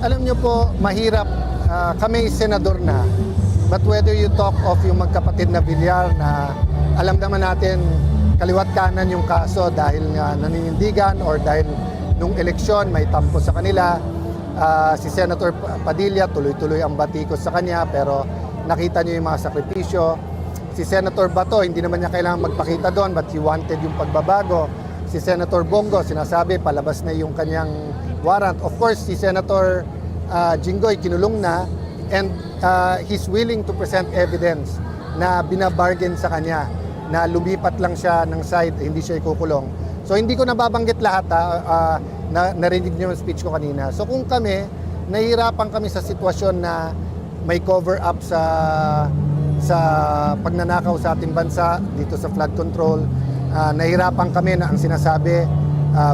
Alam niyo po, mahirap. Kami senador na. But whether you talk of yung magkapatid na Villar na alam naman natin kaliwat kanan yung kaso dahil nga naninindigan or dahil nung eleksyon may tampo sa kanila. Si Senator Padilla, tuloy-tuloy ang batikos sa kanya pero nakita niyo yung mga sakripisyo. Si Senator Bato, hindi naman niya kailangan magpakita doon but he wanted yung pagbabago. Si Senator Bongo, sinasabi palabas na yung kanyang warrant. Of course, si Senator Jinggoy kinulong na and he's willing to present evidence na binabargain sa kanya na lumipat lang siya ng side, hindi siya ikukulong. So hindi ko nababanggit lahat narinig niyo yung speech ko kanina. So kung kami, nahihirapan kami sa sitwasyon na may cover up sa pagnanakaw sa ating bansa dito sa flood control, nahihirapan kami na ang sinasabi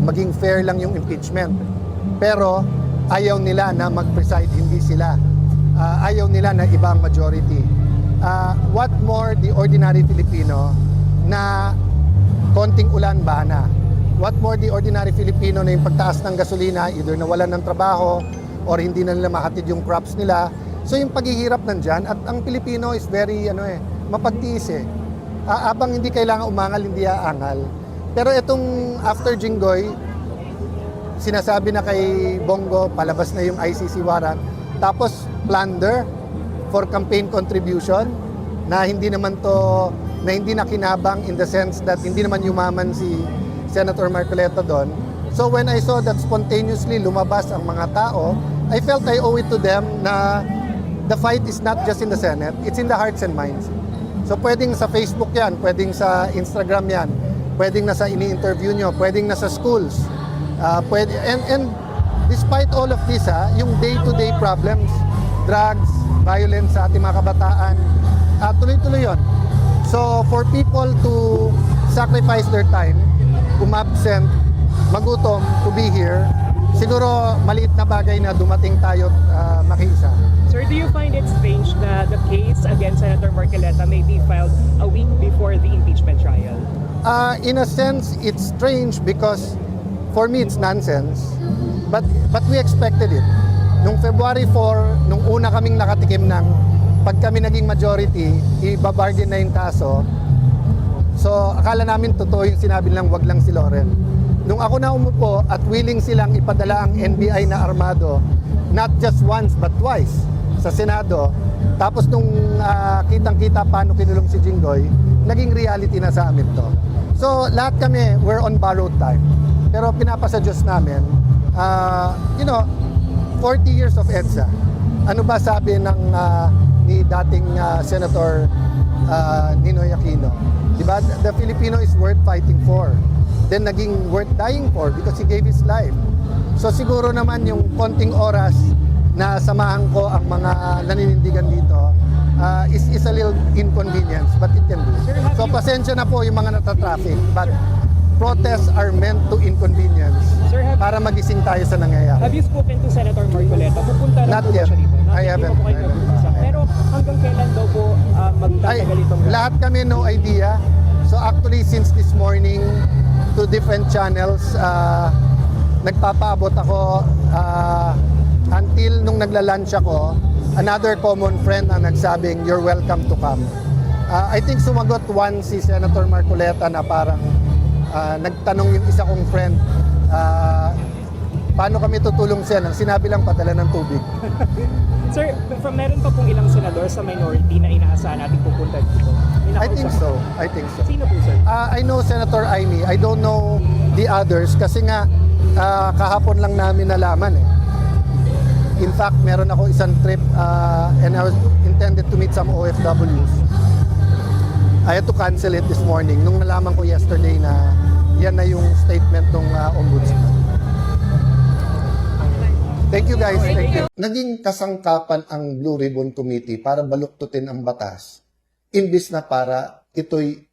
maging fair lang yung impeachment. Pero ayaw nila na mag-preside, hindi sila. Ayaw nila na ibang majority. What more the ordinary Filipino na konting ulan bana? What more the ordinary Filipino na yung pagtaas ng gasolina, either nawalan ng trabaho or hindi na nila mahatid yung crops nila. So yung paghihirap nandyan at ang Pilipino is very mapagtiis eh. Abang hindi kailangan umangal, hindi aangal. Pero itong after Jinggoy, sinasabi na kay Bongo, palabas na yung ICC warrant. Tapos plunder for campaign contribution na hindi naman to, na hindi nakinabang in the sense that hindi naman yumaman si Senator Marcoleta doon. So when I saw that spontaneously lumabas ang mga tao, I felt I owe it to them na the fight is not just in the Senate, it's in the hearts and minds. So pwedeng sa Facebook yan, pwedeng sa Instagram yan, pwedeng nasa ini-interview nyo, pwedeng nasa schools. And despite all of this, yung day-to-day problems, drugs, violence sa ating mga kabataan, tuloy-tuloy yun. So for people to sacrifice their time, umabsent, magutom, to be here, siguro maliit na bagay na dumating tayo makiisa. Sir, do you find it strange na the case against Senator Marcoleta may be filed a week before the impeachment trial? In a sense, it's strange because for me it's nonsense. But we expected it. Nung February 4, nung una kaming nakatikim ng pag kami naging majority, ibabargain na yung kaso. So akala namin totoo yung sinabi lang wag lang si Loren. Nung ako na umupo at willing silang ipadala ang NBI na armado, not just once but twice sa Senado. Tapos nung kitang-kita paano kinulong si Jinggoy, naging reality na sa amin to. So lahat kami, we're on borrowed time. Pero pinapasa Diyos namin, 40 years of EDSA. Ano ba sabi ng ni dating Senator Ninoy Aquino? Diba? The Filipino is worth fighting for. Then naging worth dying for because he gave his life. So siguro naman yung konting oras na samahan ko ang mga naninindigan dito is a little inconvenience, but it can be. So pasensya na po yung mga natatraffic, but protests are meant to inconvenience para magising tayo sa nangyayari. Have you spoken to Senator Marcoleta? Pupunta na Not po yet. siya dito? I haven't. Po kayo nag-uusap. Pero hanggang kailan daw po magtatagal itong lahat kami no idea. So actually since this morning to different channels, nagpapaabot ako until nung nagla-lunch ako, another common friend ang nagsabing, you're welcome to come. I think sumagot once si Senator Marcoleta na parang nagtanong yung isa kong friend, paano kami tutulong siya? Ang sinabi lang, padala ng tubig. Sir, meron pa pong ilang senador sa minority na inaasahan natin pupunta dito? I think so. Sino po, sir? I know Senator Amy. I don't know the others kasi nga kahapon lang namin nalaman eh. In fact, meron ako isang trip and I was intended to meet some OFWs. I had to cancel it this morning nung nalaman ko yesterday na yan na yung statement ng ombudsman. Thank you guys. Thank you. Naging kasangkapan ang Blue Ribbon Committee para baluktutin ang batas imbis na para ito'y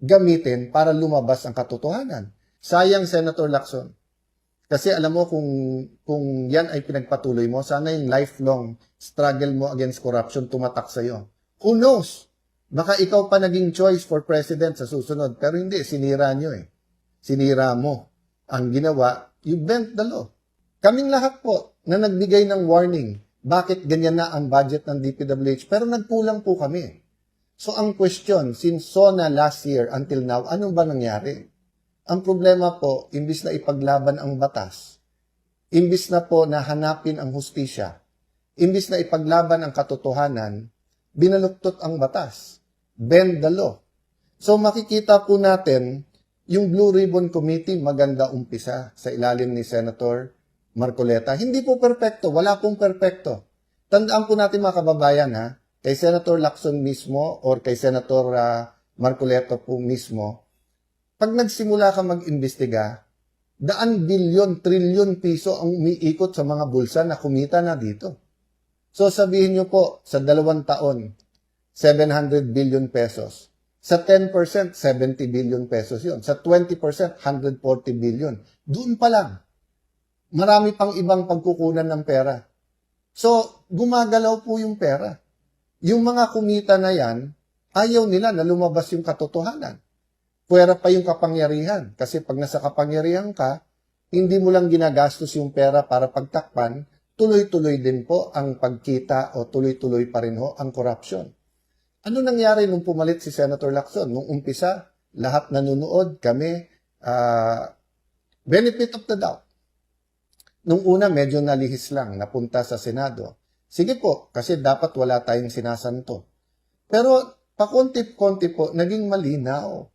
gamitin para lumabas ang katotohanan. Sayang, Senator Lacson. Kasi alam mo kung yan ay pinagpatuloy mo, sana yung lifelong struggle mo against corruption tumatak sa'yo. Who knows? Baka ikaw pa naging choice for president sa susunod. Pero hindi, sinira nyo eh. Sinira mo. Ang ginawa, you bent the law. Kaming lahat po na nagbigay ng warning, bakit ganyan na ang budget ng DPWH, pero nagkulang po kami. So ang question, since SONA last year until now, anong ba nangyari? Ang problema po, imbis na ipaglaban ang batas, imbis na po na hanapin ang hustisya, imbis na ipaglaban ang katotohanan, binaluktot ang batas. Bend the law. So makikita po natin, yung Blue Ribbon Committee, maganda umpisa sa ilalim ni Senator Marcoleta. Hindi po perpekto, wala pong perpekto. Tandaan po natin mga kababayan ha, kay Senator Lacson mismo or kay Senator Marcoleta po mismo, pag nagsimula ka mag-imbestiga, daan bilyon, trilyon piso ang umiikot sa mga bulsa na kumita na dito. So sabihin nyo po, sa 2 taon, 700 billion pesos. Sa 10%, 70 billion pesos yun. Sa 20%, 140 billion. Doon pa lang. Marami pang ibang pagkukunan ng pera. So, gumagalaw po yung pera. Yung mga kumita na yan, ayaw nila na lumabas yung katotohanan. Pwera pa yung kapangyarihan. Kasi pag nasa kapangyarihan ka, hindi mo lang ginagastos yung pera para pagtakpan, tuloy-tuloy din po ang pagkita o tuloy-tuloy pa rin ho ang corruption. Ano nangyari nung pumalit si Senator Lacson? Nung umpisa, lahat nanonood, kami, benefit of the doubt. Nung una, medyo nalihis lang, napunta sa Senado. Sige po, kasi dapat wala tayong sinasanto. Pero pakonti-konti po, naging malinaw.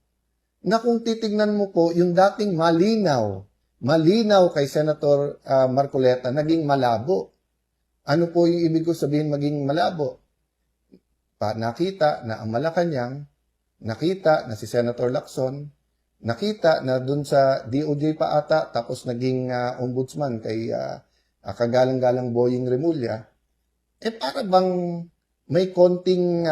Na kung titignan mo po, yung dating malinaw kay Senator Marcoleta, naging malabo. Ano po yung ibig ko sabihin maging malabo? Nakita na ang Malacanang, nakita na si Senator Lacson, nakita na dun sa DOJ pa ata, tapos naging ombudsman kay kagalang-galang Boying Remulla, para bang may konting,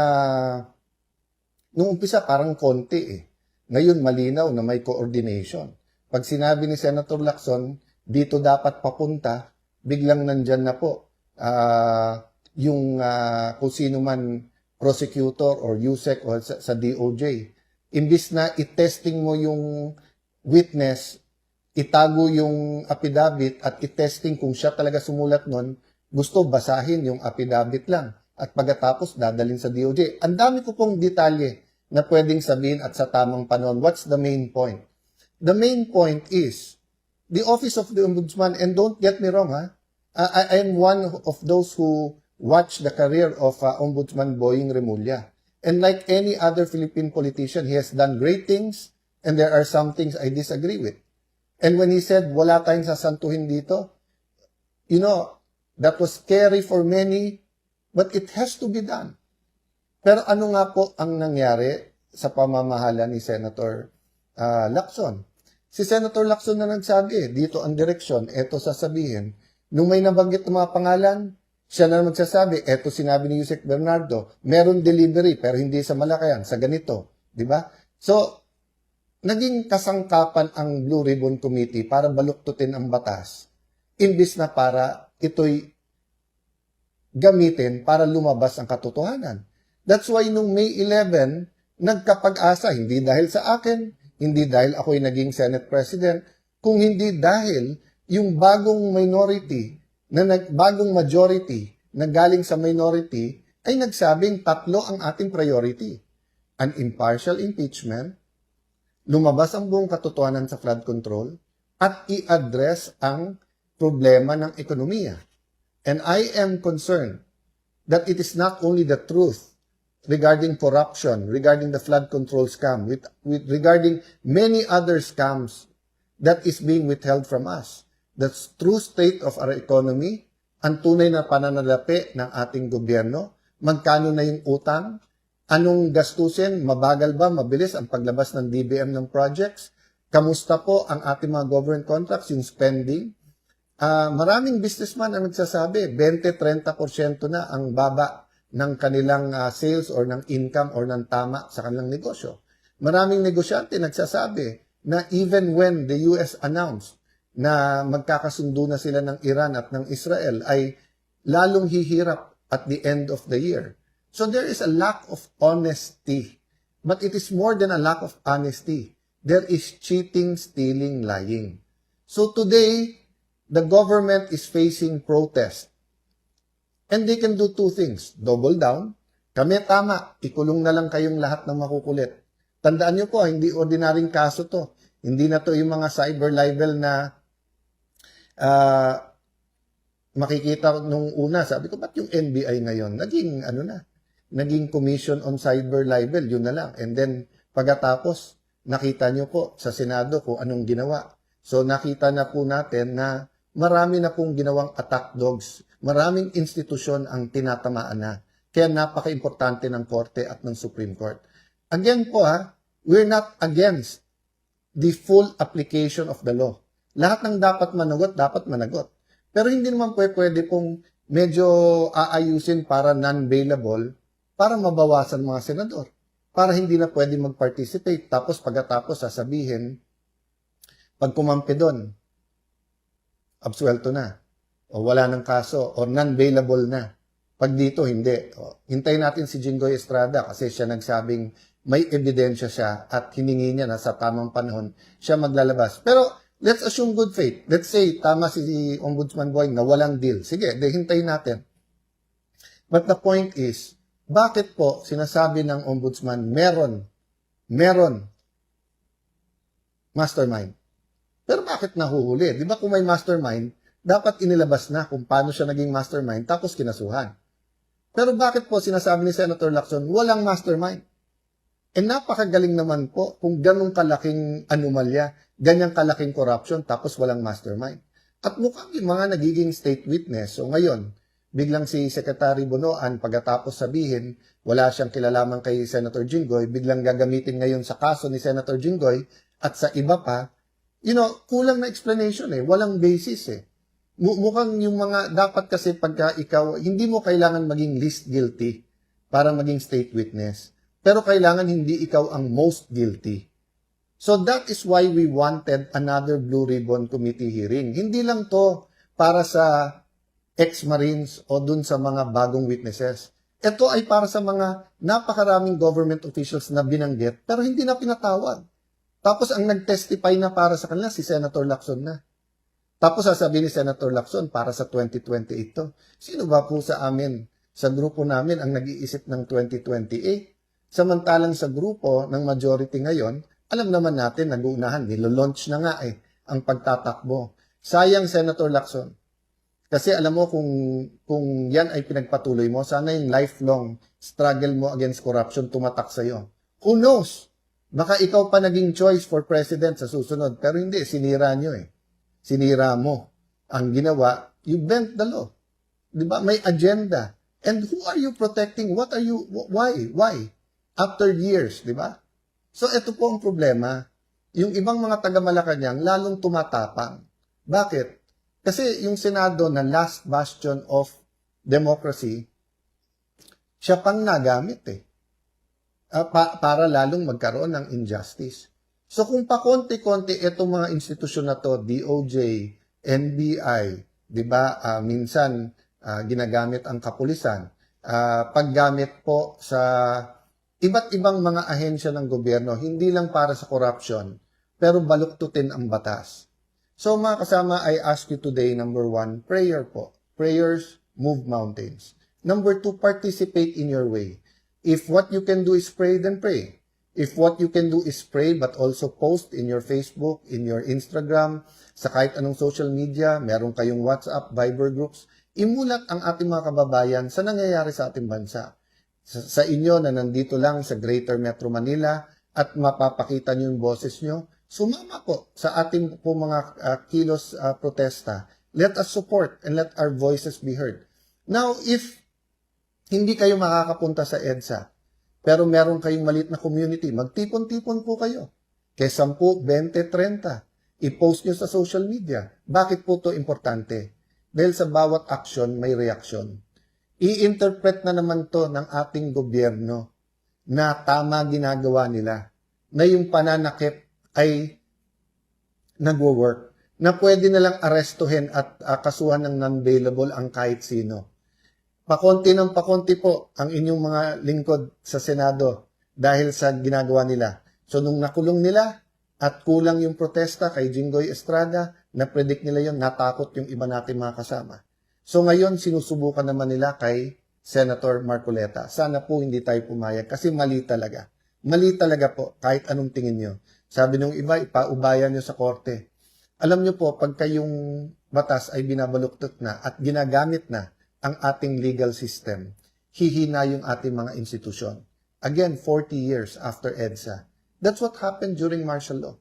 nung umpisa parang konti Ngayon malinaw na may coordination. Pag sinabi ni Senator Lacson, dito dapat papunta, biglang nandyan na po yung kung sino man prosecutor or USEC o sa DOJ. Imbis na i-testing mo yung witness, itago yung affidavit at i-testing kung siya talaga sumulat nun, gusto basahin yung affidavit lang. At pagkatapos dadalhin sa DOJ. Ang dami ko pong detalye na pwedeng sabihin at sa tamang panahon. What's the main point? The main point is, the Office of the Ombudsman, and don't get me wrong, I am one of those who watch the career of Ombudsman Boying Remulla. And like any other Philippine politician, he has done great things, and there are some things I disagree with. And when he said, wala tayong sasantuhin dito, that was scary for many, but it has to be done. Pero ano nga po ang nangyari sa pamamahala ni Senator Lacson? Si Senator Lacson na nagsabi, dito ang direksyon, eto sasabihin. Nung may nabanggit ng mga pangalan, siya na magsasabi, eto sinabi ni Yusek Bernardo, meron delivery pero hindi sa Malacayan, sa ganito. Di ba? So, naging kasangkapan ang Blue Ribbon Committee para baluktutin ang batas, imbis na para ito'y gamitin para lumabas ang katotohanan. That's why nung May 11, nagkapag-asa, hindi dahil sa akin, hindi dahil ako'y naging Senate President, kung hindi dahil yung bagong minority, bagong majority na galing sa minority, ay nagsabing tatlo ang ating priority. An impartial impeachment, lumabas ang buong katotohanan sa flood control, at i-address ang problema ng ekonomiya. And I am concerned that it is not only the truth regarding corruption, regarding the flood control scam, regarding many other scams that is being withheld from us. The true state of our economy, ang tunay na pananalapi ng ating gobyerno, magkano na yung utang, anong gastusin, mabagal ba, mabilis ang paglabas ng DBM ng projects, kamusta po ang ating mga government contracts, yung spending. Maraming businessman ang nagsasabi, 20-30% na ang baba ng kanilang sales or ng income or ng tama sa kanilang negosyo. Maraming negosyante nagsasabi na even when the US announced na magkakasundo na sila ng Iran at ng Israel, ay lalong hihirap at the end of the year. So there is a lack of honesty. But it is more than a lack of honesty. There is cheating, stealing, lying. So today, the government is facing protest. And they can do two things. Double down. Kami tama, ikulong na lang kayong lahat ng makukulit. Tandaan nyo po, hindi ordinaryong kaso to. Hindi na to yung mga cyber libel na makikita nung una. Sabi ko, ba't yung NBI ngayon? Naging Commission on Cyber Libel, yun na lang. And then, pagkatapos, nakita nyo po sa Senado kung anong ginawa. So, nakita na po natin na marami na pong ginawang attack dogs. Maraming institusyon ang tinatamaan na. Kaya napaka-importante ng Korte at ng Supreme Court. Again po we're not against the full application of the law. Lahat ng dapat managot. Pero hindi naman pwede pong medyo aayusin para non-bailable para mabawasan mga senador. Para hindi na pwede mag-participate. Tapos pagkatapos sasabihin, pag kumampi doon, absuelto na. O wala ng kaso. O non-bailable na. Pag dito, hindi. O, hintayin natin si Jinggoy Estrada kasi siya nagsabing may ebidensya siya at hiningi niya na sa tamang panahon siya maglalabas. Pero let's assume good faith. Let's say tama si Ombudsman Boying na walang deal. Sige, hintayin natin. But the point is, bakit po sinasabi ng Ombudsman meron mastermind? Pero bakit nahuhuli? Di ba kung may mastermind, dapat inilabas na kung paano siya naging mastermind tapos kinasuhan. Pero bakit po sinasabi ni Senator Lacson, walang mastermind? Napakagaling naman po kung ganong kalaking anomalya, ganyang kalaking corruption, tapos walang mastermind. At mukhang yung mga nagiging state witness. So ngayon, biglang si Secretary Bonoan, pagkatapos sabihin, wala siyang kilalaman kay Senator Jinggoy, biglang gagamitin ngayon sa kaso ni Senator Jinggoy, at sa iba pa, kulang na explanation walang basis Mukhang yung mga, dapat kasi pagka ikaw, hindi mo kailangan maging least guilty para maging state witness. Pero kailangan hindi ikaw ang most guilty. So that is why we wanted another Blue Ribbon Committee hearing. Hindi lang to para sa ex-Marines o dun sa mga bagong witnesses. Ito ay para sa mga napakaraming government officials na binanggit pero hindi na pinatawag. Tapos ang nag-testify na para sa kanila si Senator Lacson na. Tapos sasabihin ni Senator Lacson para sa 2028 to. Sino ba po sa amin, sa grupo namin ang nag-iisip ng 2028? Samantalang sa grupo ng majority ngayon, alam naman natin, nag-uunahan, nilo-launch na nga ang pagtatakbo. Sayang, Senator Lacson. Kasi alam mo, kung yan ay pinagpatuloy mo, sana yung lifelong struggle mo against corruption tumatak sa'yo. Who knows? Baka ikaw pa naging choice for president sa susunod. Pero hindi, sinira nyo Sinira mo. Ang ginawa, you bent the law. Diba? May agenda. And who are you protecting? What are you, why? After years, diba? So, ito po ang problema. Yung ibang mga taga-Malacanang lalong tumatapang. Bakit? Kasi yung Senado na last bastion of democracy, siya pang nagamit para lalong magkaroon ng injustice. So kung pakonti-konti itong mga institusyon na to, DOJ, NBI, di ba, minsan ginagamit ang kapulisan, paggamit po sa iba't ibang mga ahensya ng gobyerno, hindi lang para sa corruption, pero baluktutin ang batas. So mga kasama, I ask you today, number 1, prayer po. Prayers move mountains. Number 2, participate in your way. If what you can do is pray, then pray. If what you can do is pray but also post in your Facebook, in your Instagram, sa kahit anong social media, meron kayong WhatsApp, Viber groups, imulat ang ating mga kababayan sa nangyayari sa ating bansa. Sa inyo na nandito lang sa Greater Metro Manila at mapapakita nyo yung boses nyo, sumama po sa ating po mga kilos protesta. Let us support and let our voices be heard. Now, if hindi kayo makakapunta sa EDSA, pero meron kayong maliit na community, magtipon-tipon po kayo. Kaya 10, 20, 30. I-post nyo sa social media. Bakit po to importante? Dahil sa bawat action, may reaction. I-interpret na naman to ng ating gobyerno na tama ginagawa nila. Na yung pananakip ay nagwo-work. Na pwede na lang arestuhin at kasuhan ng non-bailable ang kahit sino. Pakonti ng pakonti po ang inyong mga lingkod sa Senado dahil sa ginagawa nila. So nung nakulong nila at kulang yung protesta kay Jinggoy Estrada, Na-predict nila yon, natakot yung iba natin mga kasama. So ngayon, sinusubukan naman nila kay Senator Marcoleta. Sana po hindi tayo pumayag kasi mali talaga. Mali talaga po, kahit anong tingin nyo. Sabi nung iba, ipaubayan nyo sa korte. Alam nyo po, pagka yung batas ay binabaluktot na at ginagamit na ang ating legal system, hihina yung ating mga institusyon. Again, 40 years after EDSA. That's what happened during martial law.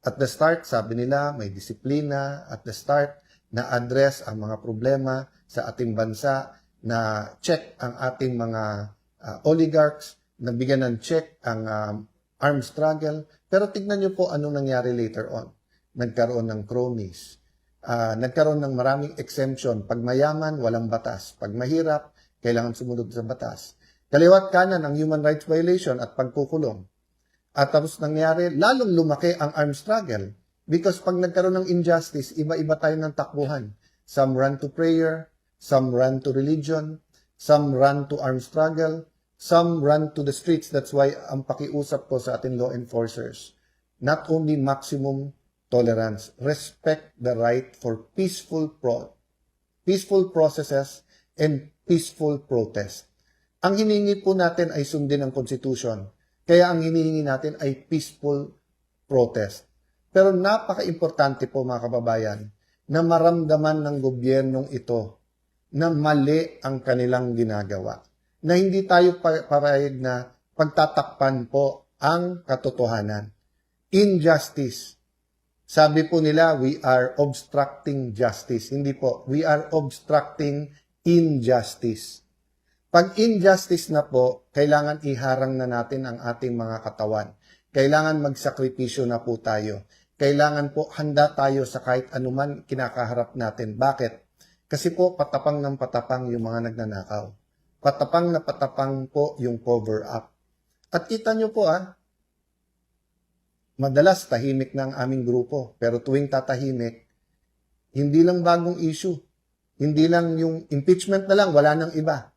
At the start, sabi nila, may disiplina. At the start, na-address ang mga problema sa ating bansa, na check ang ating mga oligarchs, nabigyan ng check ang armed struggle. Pero tignan nyo po anong nangyari later on. Nagkaroon ng cronies. Nagkaroon ng maraming exemption. Pag mayaman, walang batas. Pag mahirap, kailangan sumunod sa batas. Kaliwat kanan ang human rights violation at pagkukulong. At tapos nangyari, lalong lumaki ang armed struggle. Because pag nagkaroon ng injustice, iba-iba tayo ng takbuhan. Some run to prayer, some run to religion, some run to armed struggle, some run to the streets. That's why ang pakiusap ko sa ating law enforcers, not only maximum tolerance, respect the right for peaceful processes and peaceful protest. Ang hiningi po natin ay sundin ang Constitution. Kaya ang hinihingi natin ay peaceful protest. Pero napaka-importante po mga kababayan na maramdaman ng gobyernong ito na mali ang kanilang ginagawa. Na hindi tayo parayag na pagtatakpan po ang katotohanan. Injustice. Sabi po nila, we are obstructing justice. Hindi po, we are obstructing injustice. Pag injustice na po, kailangan iharang na natin ang ating mga katawan. Kailangan magsakripisyo na po tayo. Kailangan po handa tayo sa kahit anuman kinakaharap natin. Bakit? Kasi po patapang ng patapang yung mga nagnanakaw. Patapang na patapang po yung cover up. At kita nyo po madalas tahimik na ang aming grupo. Pero tuwing tatahimik, hindi lang bagong issue. Hindi lang yung impeachment na lang, wala nang iba.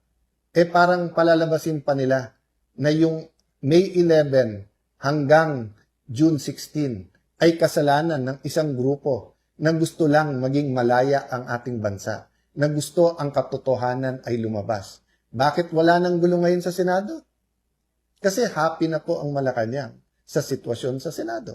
Parang palalabasin pa nila na yung May 11 hanggang June 16 ay kasalanan ng isang grupo na gusto lang maging malaya ang ating bansa, na gusto ang katotohanan ay lumabas. Bakit wala nang gulo ngayon sa Senado? Kasi happy na po ang Malacanang sa sitwasyon sa Senado.